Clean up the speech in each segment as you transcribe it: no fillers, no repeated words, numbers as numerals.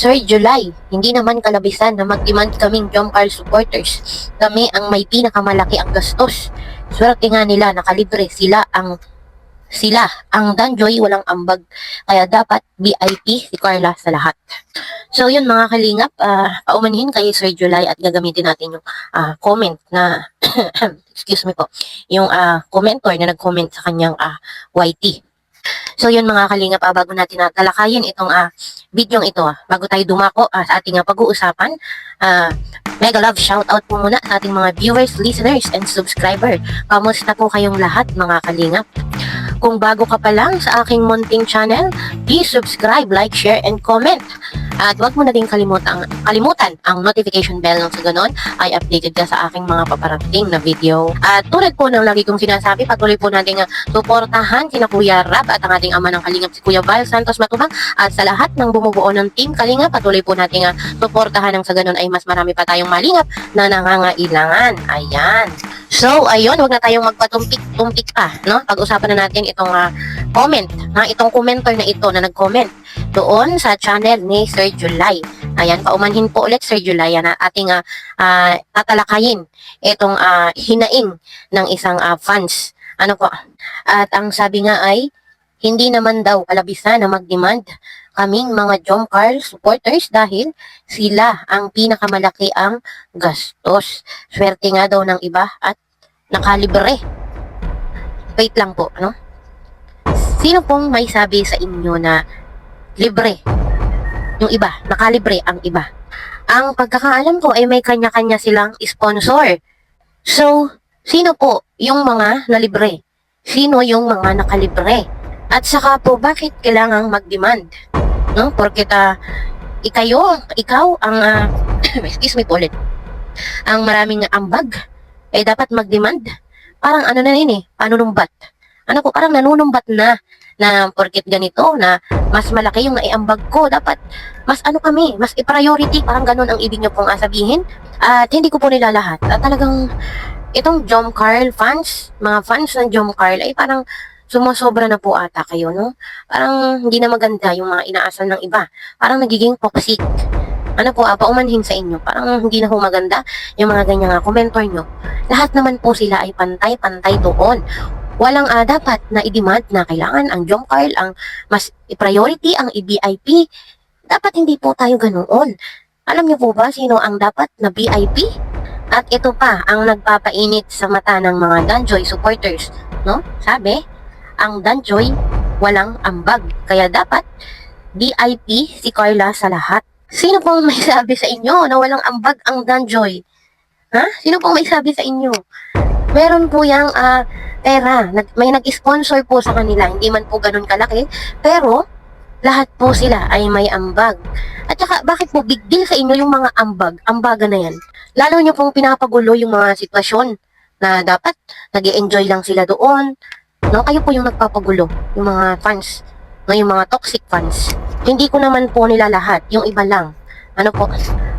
Sir July, hindi naman kalabisan na mag-demand kaming Jomcar supporters. Kami ang may pinakamalaki ang gastos. Swerte nga nila, nakalibre sila ang Danjoy walang ambag. Kaya dapat VIP si Carla sa lahat. So yun mga kalingap, paumanhin kay Sir July at gagamitin natin yung comment na excuse me po, yung commentor na nag-comment sa kanyang YT. So yun mga kalingap, bago natin talakayin itong video ito, bago tayo dumako sa ating pag-uusapan, mega love shoutout po muna sa ating mga viewers, listeners, and subscriber. Kamusta po kayong lahat mga kalingap? Kung bago ka pa lang sa aking munting channel, please subscribe, like, share, and comment. At huwag mo na din kalimutan ang notification bell nang sa ganon ay updated ka sa aking mga paparating na video. At tulad po ng lagi kong sinasabi, patuloy po nating suportahan sina Kuya Rab at ang ating ama ng Kalingap si Kuya Val Santos Matubang. At sa lahat ng bumubuo ng Team Kalingap, patuloy po nating suportahan nang sa ganon ay mas marami pa tayong malingap na nangangailangan. Ayan. So, ayun, huwag na tayong magpatumpik-tumpik pa, no? Pag-usapan na natin itong comment, itong commenter na ito na nag-comment doon sa channel ni Sir July. Ayan, paumanhin po ulit Sir July na ating tatalakayin itong hinaing ng isang fans. Ano po? At ang sabi nga ay, hindi naman daw kalabisan na mag-demand kaming mga Jomcar supporters dahil sila ang pinakamalaki ang gastos. Swerte nga daw ng iba at nakalibre. Wait lang po, ano? Sino pong may sabi sa inyo na libre yung iba, nakalibre ang iba? Ang pagkakaalam ko ay may kanya-kanya silang sponsor. So, sino po yung mga nalibre? Sino yung mga nakalibre? At saka po, bakit kailangang mag-demand? No? Porket ikaw ang excuse me po ulit, ang maraming ambag ay dapat mag-demand. Parang ano na yun panunumbat. Ano ko, parang nanunumbat na porket ganito na mas malaki yung naiambag ko, dapat mas mas i-priority, parang ganun ang ibig nyo pong sabihin. At hindi ko po nila lahat. At talagang itong Jomcar fans, mga fans ng Jomcar ay parang sumusobra na po ata kayo, no? Parang hindi na maganda yung mga inaasal ng iba. Parang nagiging toxic. Ano po, paumanhin sa inyo. Parang hindi na po maganda yung mga ganyang komentor nyo. Lahat naman po sila ay pantay-pantay doon. Walang dapat na i-demand na kailangan ang Jomcar ang mas i-priority, ang i-VIP. Dapat hindi po tayo ganoon. Alam niyo po ba sino ang dapat na VIP? At ito pa ang nagpapainit sa mata ng mga Danjoy supporters, no? Sabi, ang Danjoy walang ambag. Kaya dapat VIP si Carla sa lahat. Sino pong may sabi sa inyo na walang ambag ang Danjoy? Ha? Sino pong may sabi sa inyo? Meron po yung pera. May nag-sponsor po sa kanila. Hindi man po ganun kalaki. Pero, lahat po sila ay may ambag. At saka, bakit po big deal sa inyo yung mga ambaga na yan? Lalo nyo pong pinapagulo yung mga sitwasyon na dapat nag-e-enjoy lang sila doon. No? Kayo po yung nagpapagulo, yung mga fans, no? Yung mga toxic fans. Hindi ko naman po nila lahat, yung iba lang. Ano po?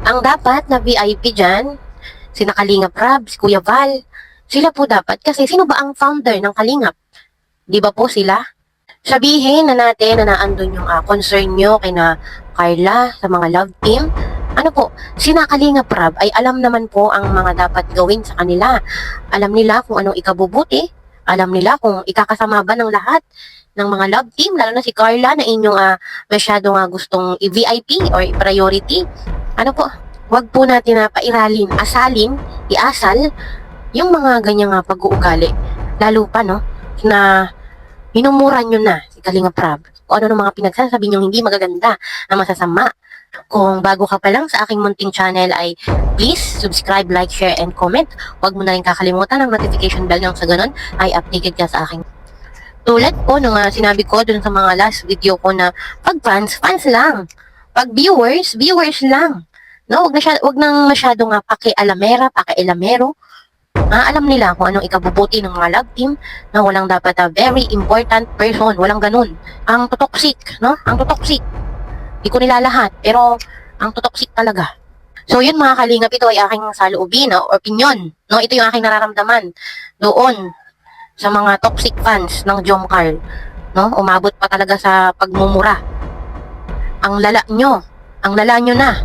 Ang dapat na VIP dyan, sina Kalingap Rab, si Kuya Val, sila po dapat. Kasi sino ba ang founder ng Kalingap? Di ba po sila? Sabihin na natin na naandun yung concern nyo kay na Carla sa mga love team. Ano po, sina Kalingap Rab ay alam naman po ang mga dapat gawin sa kanila. Alam nila kung anong ikabubuti. Alam nila kung ikakasama ba ng lahat ng mga love team, lalo na si Carla na inyong masyado gustong i-VIP or i-priority. Ano po, wag po natin pairalin, iasal yung mga ganyang pag-uugali. Lalo pa, no, na minumura nyo na si Kalingap Rab. O ano ng mga pinagsasabi nyo hindi magaganda na masasama. Kung bago ka pa lang sa aking munting channel ay please subscribe, like, share, and comment. Huwag mo na rin kakalimutan ang notification bell nang sa ganun ay updated ka sa aking. Tulad po nung sinabi ko dun sa mga last video ko na pag fans lang. Pag viewers lang. No, wag nang masyadong pakialamero. Alam nila kung anong ikabubuti ng mga love team na walang dapat very important person. Walang ganun. Ang totoxic, no? Ang totoxic. Di ko nila lahat, pero ang totoxic talaga. So yun mga kalingap, ito ay aking saloobin, opinion. No? Ito yung aking nararamdaman doon sa mga toxic fans ng Jomcar. No? Umabot pa talaga sa pagmumura. Ang lala nyo. Ang lala nyo na.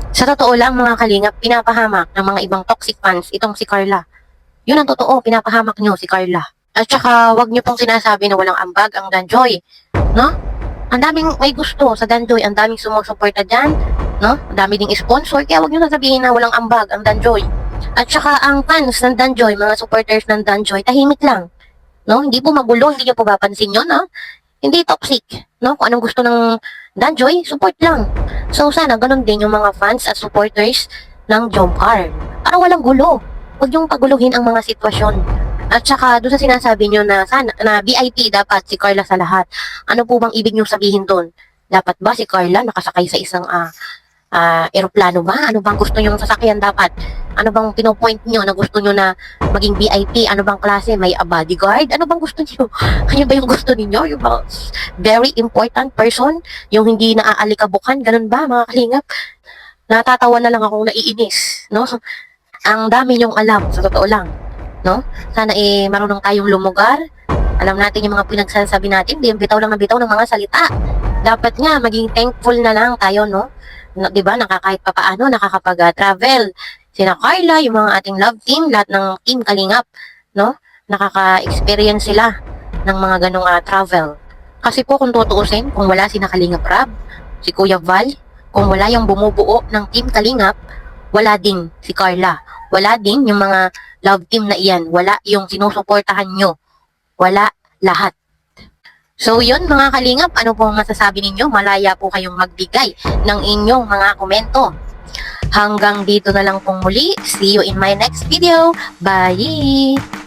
Sa totoo lang mga kalingap, pinapahamak ng mga ibang toxic fans itong si Carla. Yun ang totoo, pinapahamak nyo si Carla. At saka, wag nyo pong sinasabi na walang ambag ang Danjoy. No? Ang daming may gusto sa Danjoy, ang daming sumusuporta dyan, no? Ang dami ding sponsor, kaya wag nyo sasabihin na walang ambag ang Danjoy. At saka ang fans ng Danjoy, mga supporters ng Danjoy, tahimik lang. No? Hindi po magulo, hindi nyo po papansin yun, no? Hindi toxic, no? Kung anong gusto ng Danjoy, support lang. So sana ganun din yung mga fans at supporters ng Jomcar. Para walang gulo. Huwag niyong paguluhin ang mga sitwasyon. At saka doon sa sinasabi niyo na sana na VIP dapat si Carla sa lahat. Ano po bang ibig niyo sabihin doon? Dapat ba si Carla nakasakay sa isang eroplano ba? Ano bang gusto niyong sasakyan dapat? Ano bang pinopoint niyo na gusto niyo na maging VIP? Ano bang klase? May bodyguard? Ano bang gusto niyo? Kanya ba yung gusto niyo? Yung bang very important person? Yung hindi naaalikabukan? Ganun ba mga kalingap? Natatawa na lang akong naiinis, no? Ang dami niyong alam, sa totoo lang, no? Sana marunong tayong lumugar. Alam natin yung mga pinagsasabi natin, di bitaw lang na bitaw ng mga salita. Dapat nga, maging thankful na lang tayo, no? Di ba, kahit papaano, nakakapag-travel. Sina Carla, yung mga ating love team, lahat ng team Kalingap, no? Nakaka-experience sila ng mga ganong travel. Kasi po, kung tutuusin, kung wala si Kalingap Rab, si Kuya Val, kung wala yung bumubuo ng team Kalingap, wala din si Carla. Wala din yung mga love team na iyan. Wala yung sinusuportahan nyo. Wala lahat. So yun mga kalingap, ano pong masasabi ninyo? Malaya po kayong magbigay ng inyong mga komento. Hanggang dito na lang pong muli. See you in my next video. Bye!